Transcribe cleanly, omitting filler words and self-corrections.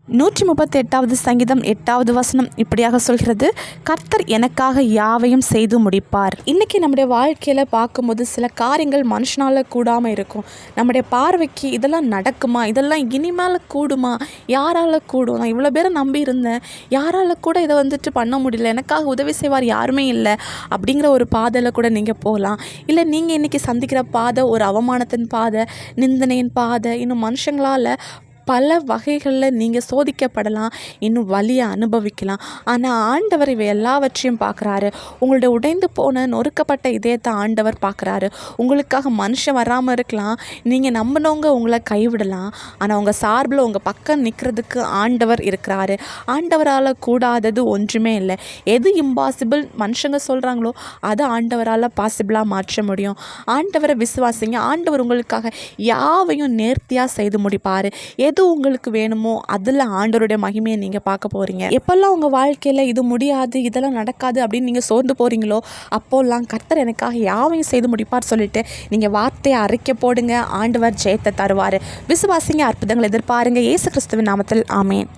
138வது சங்கீதம் 8வது வசனம் இப்படியாக சொல்கிறது, கர்த்தர் எனக்காக யாவையும் செய்து முடிப்பார். இன்றைக்கி நம்முடைய வாழ்க்கையில் பார்க்கும்போது சில காரியங்கள் மனுஷனால் கூடாமல் இருக்கும். நம்முடைய பார்வைக்கு இதெல்லாம் நடக்குமா, இதெல்லாம் இனிமேல் கூடுமா, யாரால் கூடும், நான் இவ்வளோ பேரை நம்பி இருந்தேன், யாரால் கூட இதை பண்ண முடியல, எனக்காக உதவி செய்வார் யாருமே இல்லை அப்படிங்கிற ஒரு பாதையில் கூட நீங்கள் போகலாம். இல்லை நீங்கள் இன்றைக்கி சந்திக்கிற பாதை ஒரு அவமானத்தின் பாதை, நிந்தனையின் பாதை, இன்னும் மனுஷங்களால் பல வகைகளில் நீங்கள் சோதிக்கப்படலாம், இன்னும் வலியை அனுபவிக்கலாம். ஆனால் ஆண்டவர் இவை எல்லாவற்றையும் பார்க்குறாரு. உங்களுடைய உடைந்து போன நொறுக்கப்பட்ட இதயத்தை ஆண்டவர் பார்க்குறாரு. உங்களுக்காக மனுஷன் வராமல் இருக்கலாம், நீங்கள் நம்பினவங்க உங்களை கைவிடலாம், ஆனால் உங்கள் சார்பில் உங்கள் பக்கம் நிற்கிறதுக்கு ஆண்டவர் இருக்கிறாரு. ஆண்டவரால் கூடாதது ஒன்றுமே இல்லை. எது இம்பாசிபிள் மனுஷங்க சொல்கிறாங்களோ அதை ஆண்டவரால் பாசிபிளாக மாற்ற முடியும். ஆண்டவரை விசுவாசிங்க. ஆண்டவர் உங்களுக்காக யாவையும் நேர்த்தியாக செய்து முடிப்பார். எது உங்களுக்கு வேணுமோ அதில் ஆண்டவருடைய மகிமையை நீங்கள் பார்க்க போகிறீங்க. எப்போல்லாம் உங்கள் வாழ்க்கையில் இது முடியாது, இதெல்லாம் நடக்காது அப்படின்னு நீங்கள் சோர்ந்து போகிறீங்களோ அப்போல்லாம் கர்த்தர் எனக்காக யாவையும் செய்து முடிப்பார் சொல்லிட்டு நீங்கள் வார்த்தையை அறிக்கை போடுங்க. ஆண்டவர் ஜெயத்தை தருவார். விசுவாசிங்க, அற்புதங்களை எதிர்பாருங்க. இயேசு கிறிஸ்துவின் நாமத்தில் ஆமென்.